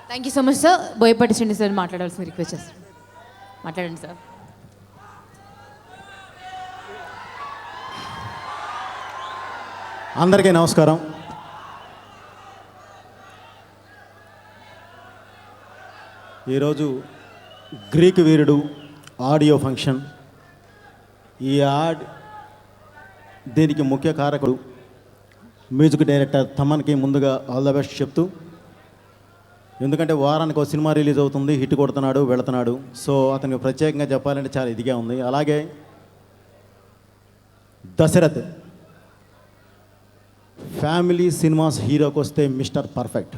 Thank you so much sir. Boyapati Srini sir మాట్లాడాల్సిన request చేస్తాను. మాట్లాడండి సార్. అందరికీ నమస్కారం. ఈరోజు గ్రీక్ వీరుడు ఆడియో ఫంక్షన్. దీనికి ముఖ్య కారకుడు మ్యూజిక్ డైరెక్టర్ తమన్కి ముందుగా ఆల్ ద బెస్ట్ చెప్తూ, ఎందుకంటే వారానికి ఒక సినిమా రిలీజ్ అవుతుంది, హిట్ కొడుతున్నాడు, వెళుతున్నాడు. సో అతనికి ప్రత్యేకంగా చెప్పాలంటే చాలా ఇదిగా ఉంది. అలాగే దశరథ్ ఫ్యామిలీ సినిమాస్ హీరోకి వస్తే మిస్టర్ పర్ఫెక్ట్.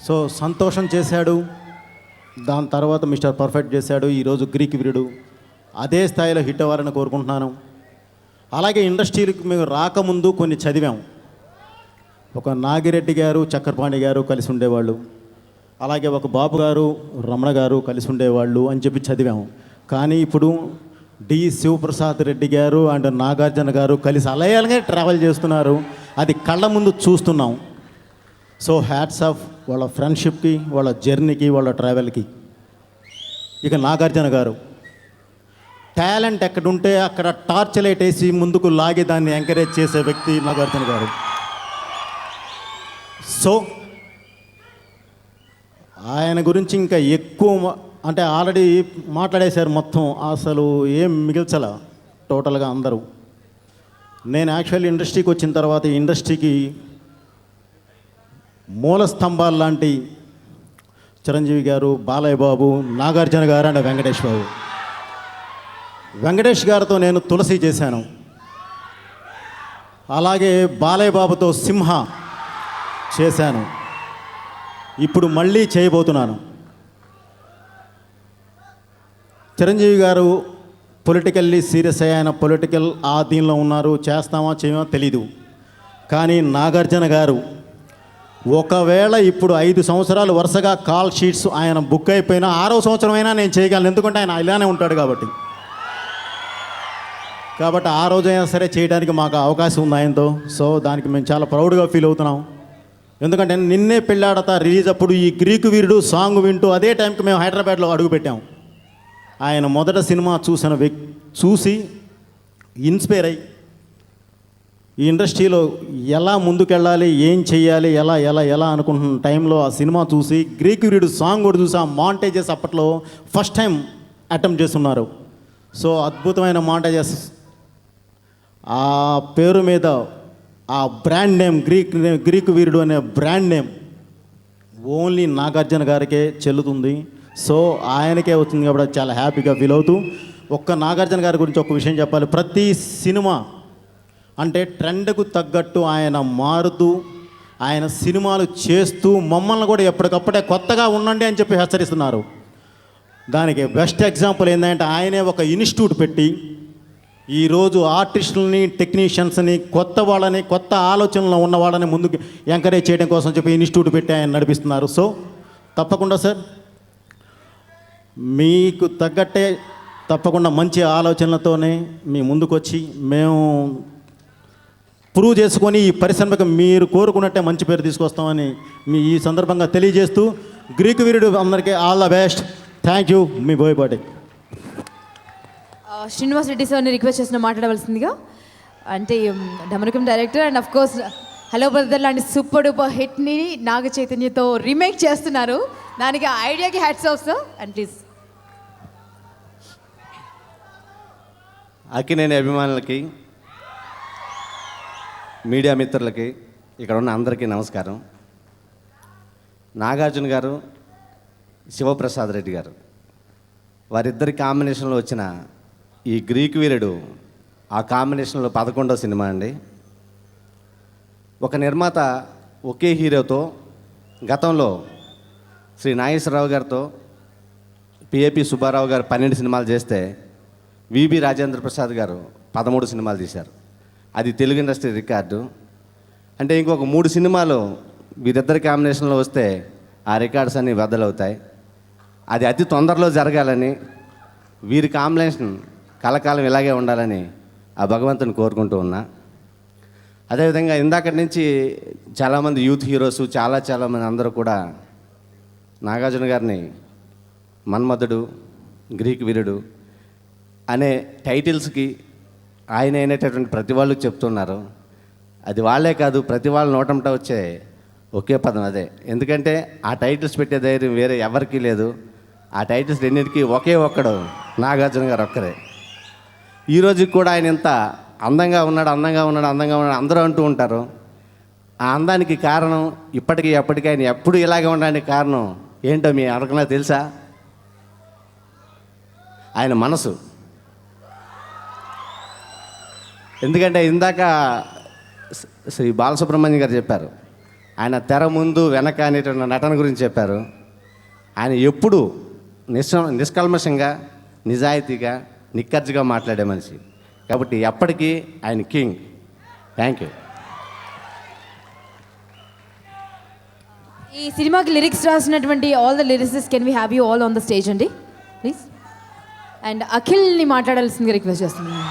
సో సంతోషం చేశాడు, దాని తర్వాత మిస్టర్ పర్ఫెక్ట్ చేశాడు. ఈరోజు గ్రీక్ వీరుడు అదే స్థాయిలో హిట్ అవ్వాలని కోరుకుంటున్నాను. అలాగే ఇండస్ట్రీకి మేము రాకముందు కొన్ని చదివాం. ఒక నాగిరెడ్డి గారు, చక్రపాణి గారు కలిసి ఉండేవాళ్ళు, అలాగే ఒక బాబు గారు, రమణ గారు కలిసి ఉండేవాళ్ళు అని చెప్పి చదివాము. కానీ ఇప్పుడు డి శివప్రసాద్ రెడ్డి గారు అండ్ నాగార్జున గారు కలిసి అలయాలుగా ట్రావెల్ చేస్తున్నారు. అది కళ్ళ ముందు చూస్తున్నాం. సో హ్యాట్స్ ఆఫ్ వాళ్ళ ఫ్రెండ్షిప్కి, వాళ్ళ జర్నీకి, వాళ్ళ ట్రావెల్కి. ఇక నాగార్జున గారు టాలెంట్ ఎక్కడుంటే అక్కడ టార్చ్ లైట్ వేసి ముందుకు లాగి దాన్ని ఎంకరేజ్ చేసే వ్యక్తి నాగార్జున గారు. సో ఆయన గురించి ఇంకా ఎక్కువ అంటే ఆల్రెడీ మాట్లాడేశారు మొత్తం, అసలు ఏం మిగిల్చలా టోటల్గా అందరూ. నేను యాక్చువల్లీ ఇండస్ట్రీకి వచ్చిన తర్వాత ఈ ఇండస్ట్రీకి మూల స్తంభాలు లాంటి చిరంజీవి గారు, బాలయ్య బాబు, నాగార్జున గారు అండ్ వెంకటేష్ బాబు. వెంకటేష్ గారితో నేను తులసి చేశాను, అలాగే బాలయ్య బాబుతో సింహ చేశాను, ఇప్పుడు మళ్ళీ చేయబోతున్నాను. చిరంజీవి గారు పొలిటికల్లీ సీరియస్ అయ్యాయన, పొలిటికల్ ఆ దీనిలో ఉన్నారు, చేస్తామా చేయమో తెలీదు. కానీ నాగార్జున గారు ఒకవేళ ఇప్పుడు 5 సంవత్సరాలు వరుసగా కాల్ షీట్స్ ఆయన బుక్ అయిపోయినా 6వ సంవత్సరం అయినా నేను చేయగలను, ఎందుకంటే ఆయన ఇలానే ఉంటాడు కాబట్టి ఆ రోజైనా సరే చేయడానికి మాకు అవకాశం ఉంది ఆయనతో. సో దానికి మేము చాలా ప్రౌడ్గా ఫీల్ అవుతున్నాం. ఎందుకంటే నిన్నే పెళ్ళాడతా రిలీజ్ అప్పుడు ఈ గ్రీకు వీరుడు సాంగ్ వింటూ అదే టైంకి మేము హైదరాబాద్లో అడుగుపెట్టాం. ఆయన మొదట సినిమా చూసి ఇన్స్పైర్ అయ్యి ఈ ఇండస్ట్రీలో ఎలా ముందుకెళ్ళాలి, ఏం చెయ్యాలి, ఎలా ఎలా ఎలా అనుకుంటున్న టైంలో ఆ సినిమా చూసి గ్రీకు వీరుడు సాంగ్ కూడా చూసి ఆ మాంటేజెస్ అప్పట్లో ఫస్ట్ టైం అటెంప్ట్ చేస్తున్నారు. సో అద్భుతమైన మాంటేజెస్, ఆ పేరు మీద ఆ బ్రాండ్ నేమ్ గ్రీకు వీరుడు అనే బ్రాండ్ నేమ్ ఓన్లీ నాగార్జున గారికే చెల్లుతుంది. సో ఆయనకే వచ్చింది కాబట్టి చాలా హ్యాపీగా ఫీల్ అవుతూ, ఒక్క నాగార్జున గారి గురించి ఒక విషయం చెప్పాలి. ప్రతి సినిమా అంటే ట్రెండ్కు తగ్గట్టు ఆయన మారుతూ, ఆయన సినిమాలు చేస్తూ మమ్మల్ని కూడా ఎప్పటికప్పుడే కొత్తగా ఉండండి అని చెప్పి హెచ్చరిస్తున్నారు. దానికి బెస్ట్ ఎగ్జాంపుల్ ఏంటంటే ఆయనే ఒక ఇన్స్టిట్యూట్ పెట్టి ఈరోజు ఆర్టిస్టులని, టెక్నీషియన్స్ని, కొత్త వాళ్ళని, కొత్త ఆలోచనలో ఉన్న వాళ్ళని ముందుకు ఎంకరేజ్ చేయడం కోసం చెప్పి ఇన్స్టిట్యూట్ పెట్టి ఆయన నడిపిస్తున్నారు. సో తప్పకుండా సార్ మీకు తగ్గట్టే తప్పకుండా మంచి ఆలోచనలతోనే మీ ముందుకు వచ్చి మేము ప్రూవ్ చేసుకొని ఈ పరిశ్రమకు మీరు కోరుకున్నట్టే మంచి పేరు తీసుకొస్తామని మీ ఈ సందర్భంగా తెలియజేస్తూ, గ్రీకు వీరుడు అందరికీ all the best. Thank you. మీ బోయపాటి శ్రీనివాస్ రెడ్డి సార్ని రిక్వెస్ట్ చేసిన మాట్లాడవలసిందిగా. అంటే డమనకం director and of course hello brother లాంటి సూపర్ డూపర్ హిట్ని నాగ చైతన్యతో రీమేక్ చేస్తున్నారు. దానికి ఆ ఐడియాకి hats off sir. And please. Akkineni అభిమానులకి, మీడియా మిత్రులకి, ఇక్కడ ఉన్న అందరికీ నమస్కారం. నాగార్జున గారు, శివప్రసాద్ రెడ్డి గారు వారిద్దరి కాంబినేషన్లో వచ్చిన ఈ గ్రీక్ వీరుడు ఆ కాంబినేషన్లో 11వ సినిమా అండి. ఒక నిర్మాత ఒకే హీరోతో గతంలో శ్రీ నాగేశ్వరరావు గారితో పిఏపి సుబ్బారావు గారు 12 సినిమాలు చేస్తే విబి రాజేంద్ర ప్రసాద్ గారు 13 సినిమాలు తీశారు. అది తెలుగు ఇండస్ట్రీ రికార్డు. అంటే ఇంకొక 3 సినిమాలు వీరిద్దరి కాంబినేషన్లో వస్తే ఆ రికార్డ్స్ అన్నీ బద్దలవుతాయి. అది అతి తొందరలో జరగాలని, వీరి కాంబినేషన్ కలకాలం ఇలాగే ఉండాలని ఆ భగవంతుని కోరుకుంటూ ఉన్నా. అదేవిధంగా ఇందాకటి నుంచి చాలామంది యూత్ హీరోస్ చాలామంది అందరూ కూడా నాగార్జున గారిని మన్మధుడు, గ్రీక్ వీరుడు అనే టైటిల్స్కి ఆయన అయినటువంటి ప్రతి వాళ్ళు చెప్తున్నారు. అది వాళ్ళే కాదు, ప్రతి వాళ్ళ నోటంట వచ్చే ఒకే పదం అదే. ఎందుకంటే ఆ టైటిల్స్ పెట్టే ధైర్యం వేరే ఎవరికీ లేదు. ఆ టైటిల్స్ రెండింటికి ఒకే ఒక్కడు నాగార్జున గారు ఒక్కరే. ఈరోజుకి కూడా ఆయన ఎంత అందంగా ఉన్నాడు అందరూ అంటూ ఉంటారు. ఆ అందానికి కారణం ఇప్పటికీ ఎప్పటికీ ఆయన ఎప్పుడు ఇలాగే ఉండడానికి కారణం ఏంటో మీ ఎవరికైనా తెలుసా? ఆయన మనసు. ఎందుకంటే ఇందాక శ్రీ బాలసుబ్రహ్మణ్యం గారు చెప్పారు, ఆయన తెర ముందు వెనక అనేటువంటి నటన గురించి చెప్పారు. ఆయన ఎప్పుడు నిష్కల్మషంగా, నిజాయితీగా, నిక్కర్జుగా మాట్లాడే మనిషి. కాబట్టి ఎప్పటికీ ఆయన కింగ్. Thank you. ఈ సినిమాకి లిరిక్స్ రాసినటువంటి all the lyricist, can we have you all on the stage అండి ప్లీజ్. అండ్ అఖిల్ని మాట్లాడాల్సిందిగా రిక్వెస్ట్ చేస్తున్నాను.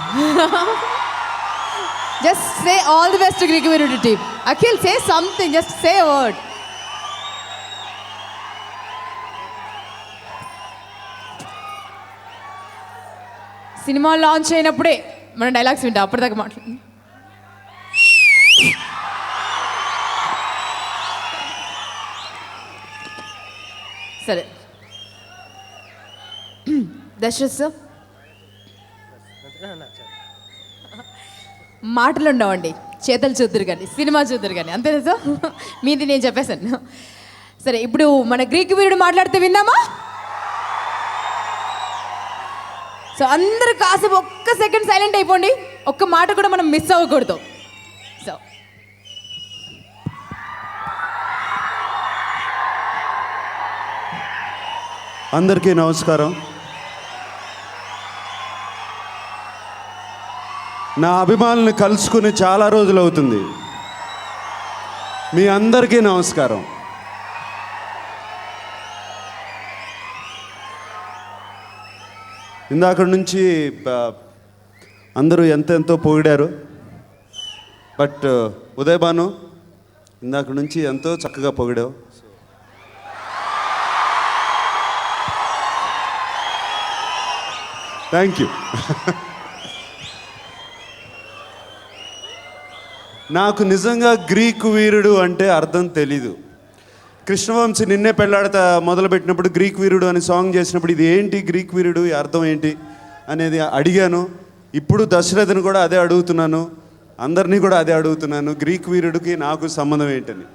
Just say all the best Greek Veerudu team. Akhil, say something, just say word. Cinema launch అయినప్పుడే మన dialogues వింటా, అప్పటిదాకా మాట్లాడు. సరే దశరథ్ సార్, మాటలు ఉండవండి, చేతలు చూద్దరు కానీ సినిమా చూద్దరు కానీ, అంతేనా సార్? మీది నేను చెప్పేశాను. సరే, ఇప్పుడు మన గ్రీక్ వీరుడు మాట్లాడితే విందామా? సో అందరూ కాసేపు ఒక్క సెకండ్ సైలెంట్ అయిపోండి, ఒక్క మాట కూడా మనం మిస్ అవ్వకూడదు. సో అందరికీ నమస్కారం. నా అభిమానుల్ని కలుసుకుని చాలా రోజులు అవుతుంది. మీ అందరికీ నమస్కారం. ఇందాక నుంచి అందరూ ఎంతెంతో పొగిడారు. బట్ ఉదయ్ భాను, ఇందాక నుంచి ఎంతో చక్కగా పొగిడావు. Thank you. నాకు నిజంగా గ్రీకు వీరుడు అంటే అర్థం తెలీదు. కృష్ణవంశీ నిన్నే పెళ్ళాడతా మొదలుపెట్టినప్పుడు గ్రీక్ వీరుడు అని సాంగ్ చేసినప్పుడు ఇది ఏంటి గ్రీక్ వీరుడు, ఈ అర్థం ఏంటి అనేది అడిగాను. ఇప్పుడు దశరథని కూడా అదే అడుగుతున్నాను, అందరినీ కూడా అదే అడుగుతున్నాను, గ్రీక్ వీరుడికి నాకు సంబంధం ఏంటని.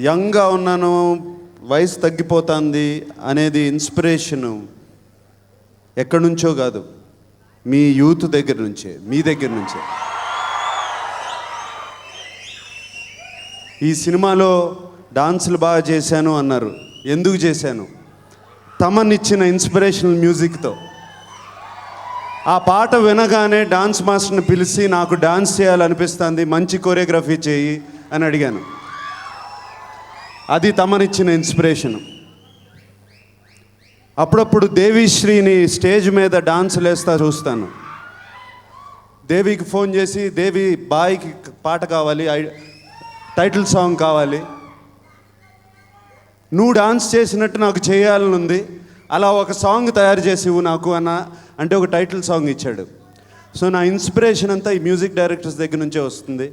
యంగ్గా ఉన్నాను, వయసు తగ్గిపోతుంది అనేది ఇన్స్పిరేషను ఎక్కడి నుంచో కాదు, మీ యూత్ దగ్గర నుంచే, మీ దగ్గర నుంచే. ఈ సినిమాలో డాన్సులు బాగా చేశాను అన్నారు. ఎందుకు చేశాను? తమనిచ్చిన ఇన్స్పిరేషనల్ మ్యూజిక్తో. ఆ పాట వినగానే డాన్స్ మాస్టర్ని పిలిచి నాకు డాన్స్ చేయాలనిపిస్తుంది, మంచి కొరియోగ్రఫీ చేయి అని అడిగాను. అది తమనిచ్చిన ఇన్స్పిరేషను. అప్పుడప్పుడు దేవిశ్రీని స్టేజ్ మీద డాన్సులు వేస్తా చూస్తాను. దేవికి ఫోన్ చేసి, దేవి బాయ్కి పాట కావాలి, టైటిల్ సాంగ్ కావాలి, నువ్వు డాన్స్ చేసినట్టు నాకు చేయాలని ఉంది, అలా ఒక సాంగ్ తయారు చేసి ఇవ్వు నాకు అన్న అంటే ఒక టైటిల్ సాంగ్ ఇచ్చాడు. సో నా ఇన్స్పిరేషన్ అంతా ఈ మ్యూజిక్ డైరెక్టర్స్ దగ్గర నుంచే వస్తుంది.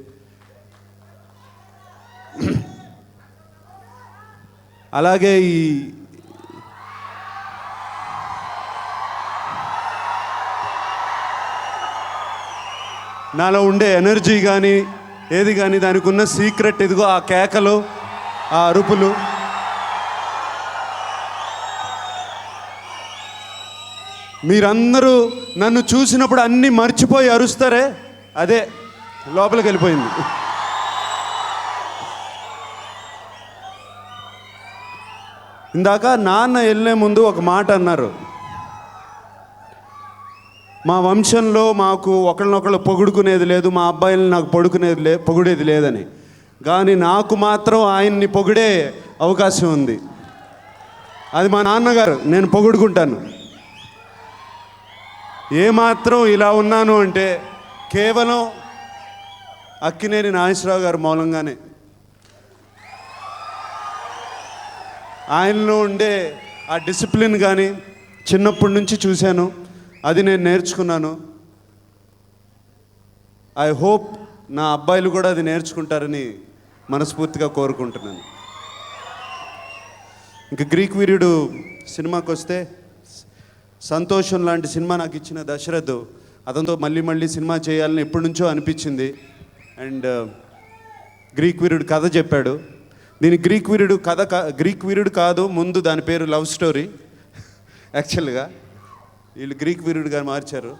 అలాగే ఈ నాలో ఉండే ఎనర్జీ కానీ ఏది కానీ దానికి ఉన్న సీక్రెట్ ఇదిగో ఆ కేకలు, ఆ అరుపులు. మీరందరూ నన్ను చూసినప్పుడు అన్నీ మర్చిపోయి అరుస్తారే, అదే లోపలికి వెళ్ళిపోయింది. ఇందాక నాన్న వెళ్ళే ముందు ఒక మాట అన్నారు, మా వంశంలో మాకు ఒకళ్ళనొకళ్ళు పొగుడుకునేది లేదు, మా అబ్బాయిని నాకు పొగిడేది లేదని. కానీ నాకు మాత్రం ఆయన్ని పొగిడే అవకాశం ఉంది. అది మా నాన్నగారు, నేను పొగుడుకుంటాను. ఏమాత్రం ఇలా ఉన్నాను అంటే కేవలం అక్కినేని నాగేశ్వరరావు గారు మూలంగానే. ఆయనలో ఉండే ఆ డిసిప్లిన్ కానీ చిన్నప్పటి నుంచి చూశాను, అది నేను నేర్చుకున్నాను. ఐ హోప్ నా అబ్బాయిలు కూడా అది నేర్చుకుంటారని మనస్ఫూర్తిగా కోరుకుంటున్నాను. ఇంకా గ్రీక్ వీరుడు సినిమాకి వస్తే, సంతోషం లాంటి సినిమా నాకు ఇచ్చిన దశరథ్ అతనితో మళ్ళీ సినిమా చేయాలని ఎప్పటి నుంచో అనిపించింది. అండ్ గ్రీక్ వీరుడు కథ చెప్పాడు. దీని గ్రీక్ వీరుడు కాదు, ముందు దాని పేరు లవ్ స్టోరీ. యాక్చువల్గా వీళ్ళు గ్రీక్ వీరుడుగా మార్చారు.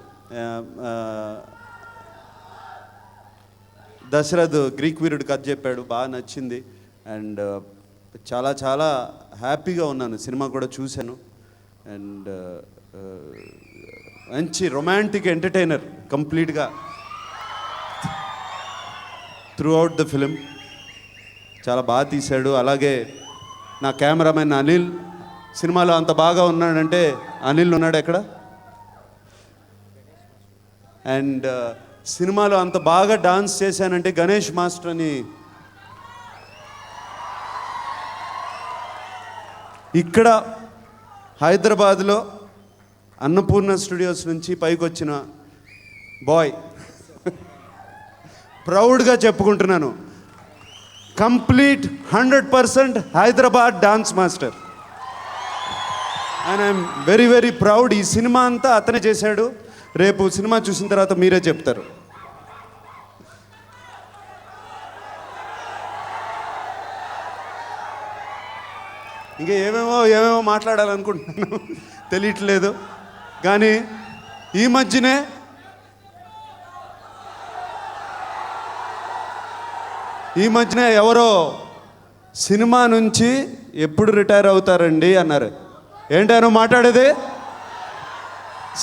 దశరథ్ గ్రీక్ వీరుడు కథ చెప్పాడు, బాగా నచ్చింది. అండ్ చాలా చాలా హ్యాపీగా ఉన్నాను. సినిమా కూడా చూశాను. అండ్ మంచి రొమాంటిక్ ఎంటర్టైనర్ కంప్లీట్గా త్రూ అవుట్ ద ఫిలిం. చాలా బాగా తీశాడు. అలాగే నా కెమెరామెన్ అనిల్ సినిమాలో అంత బాగా ఉన్నాడంటే, అనిల్ ఉన్నాడు ఎక్కడ? అండ్ సినిమాలో అంత బాగా డాన్స్ చేశానంటే గణేష్ మాస్టర్ అని ఇక్కడ హైదరాబాద్లో అన్నపూర్ణ స్టూడియోస్ నుంచి పైకి వచ్చిన బాయ్. ప్రౌడ్గా చెప్పుకుంటున్నాను, complete 100% Hyderabad dance master. And I'm very very proud. ఈ సినిమా అంతా అతనే చేశాడు. రేపు సినిమా చూసిన తర్వాత మీరే చెప్తారు. ఇంకా ఏమేమో మాట్లాడాలనుకుంటున్నాను, తెలియట్లేదు. కానీ ఈ మధ్యనే ఎవరో సినిమా నుంచి ఎప్పుడు రిటైర్ అవుతారండి అన్నారు. ఏంటో మాట్లాడేది?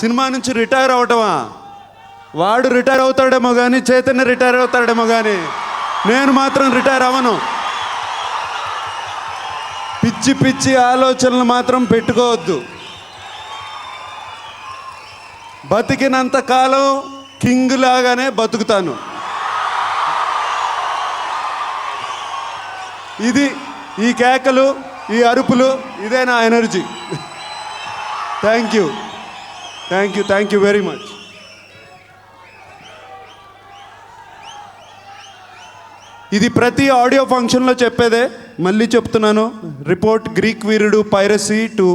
సినిమా నుంచి రిటైర్ అవటమా? వాడు రిటైర్ అవుతాడేమో కానీ, చైతన్య రిటైర్ అవుతాడేమో కానీ, నేను మాత్రం రిటైర్ అవ్వను. పిచ్చి పిచ్చి ఆలోచనలు మాత్రం పెట్టుకోవద్దు. బతికినంత కాలం కింగ్ లాగానే బతుకుతాను. ఇది ఈ కేకలు, ఈ అరుపులు, ఇదే నా energy. Thank you very much. ఇది ప్రతి ఆడియో ఫంక్షన్లో చెప్పేదే, మళ్ళీ చెప్తున్నాను. Report Greek Veerudu piracy to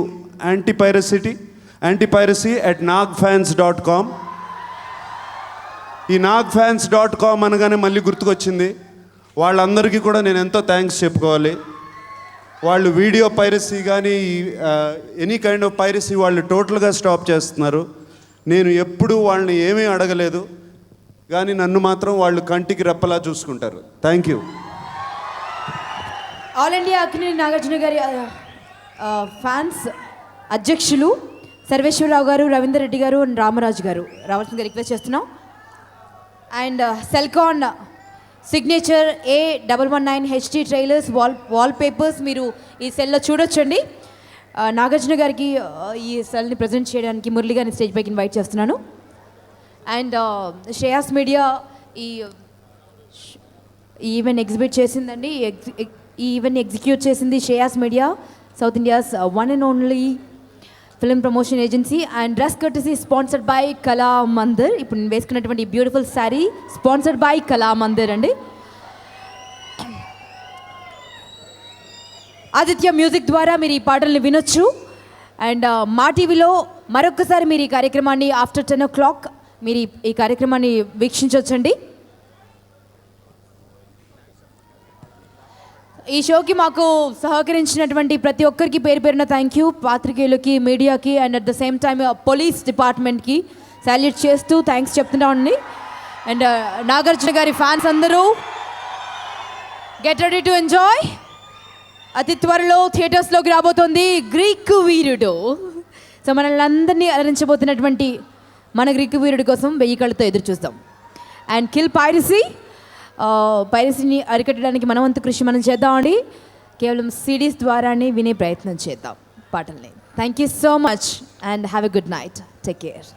యాంటీపైరసీ@nagfans.com. ఈ nagfans.com అనగానే మళ్ళీ గుర్తుకొచ్చింది. వాళ్ళందరికీ కూడా నేను ఎంతో థ్యాంక్స్ చెప్పుకోవాలి. వాళ్ళు వీడియో పైరసీ కానీ ఎనీ కైండ్ ఆఫ్ పైరసీ వాళ్ళు టోటల్గా స్టాప్ చేస్తున్నారు. నేను ఎప్పుడూ వాళ్ళని ఏమీ అడగలేదు, కానీ నన్ను మాత్రం వాళ్ళు కంటికి రెప్పలా చూసుకుంటారు. Thank you. All India Akkineni Nagarjuna గారి ఫ్యాన్స్ అధ్యక్షులు సర్వేశ్వరరావు గారు, రవీందర్ రెడ్డి గారు అండ్ రామరాజు గారు రావాల్సిందిగా రిక్వెస్ట్ చేస్తున్నాం. And Celkon signature A119 HD trailers wall papers మీరు ఈ సెల్లో చూడొచ్చండి. నాగార్జున గారికి ఈ సెల్ని ప్రజెంట్ చేయడానికి మురళి గారిని స్టేజ్ పైకి ఇన్వైట్ చేస్తున్నాను. అండ్ శ్రేయాస్ మీడియా ఈ ఈవెంట్ ఎగ్జిబిట్ చేసిందండి. ఈ ఈవెంట్ ఎగ్జిక్యూట్ చేసింది Shreyas media, south India's one and only film promotion agency. And dress courtesy sponsored by కళా మందిర్. ఇప్పుడు నేను వేసుకున్నటువంటి బ్యూటిఫుల్ శారీ స్పాన్సర్డ్ బై కళా మందిర్ అండి. ఆదిత్య మ్యూజిక్ ద్వారా మీరు ఈ పాటల్ని వినొచ్చు. అండ్ మా టీవీలో మరొకసారి మీరు ఈ కార్యక్రమాన్ని ఆఫ్టర్ 10 o'clock మీరు ఈ కార్యక్రమాన్ని వీక్షించవచ్చండి. ఈ షోకి మాకు సహకరించినటువంటి ప్రతి ఒక్కరికి పేరు పేరున థ్యాంక్ యూ. పాత్రికేయులకి, మీడియాకి and at the same time police డిపార్ట్మెంట్కి సాల్యూట్ చేస్తూ థ్యాంక్స్ చెప్తున్నామండి. అండ్ నాగార్జున గారి ఫ్యాన్స్ అందరూ గెట్ రెడీ టు ఎంజాయ్. అతి త్వరలో థియేటర్స్లోకి రాబోతోంది గ్రీక్ వీరుడు. సో మనల్ని అందరినీ అలరించబోతున్నటువంటి మన గ్రీక్ వీరుడి కోసం 1000 కళ్ళతో ఎదురు చూస్తాం. అండ్ కిల్ పైరసీని అరికట్టడానికి మనవంతు కృషి మనం చేద్దామండి. కేవలం సిడీస్ ద్వారానే వినే ప్రయత్నం చేద్దాం పాటల్ని. Thank you so much and have a good night. Take care.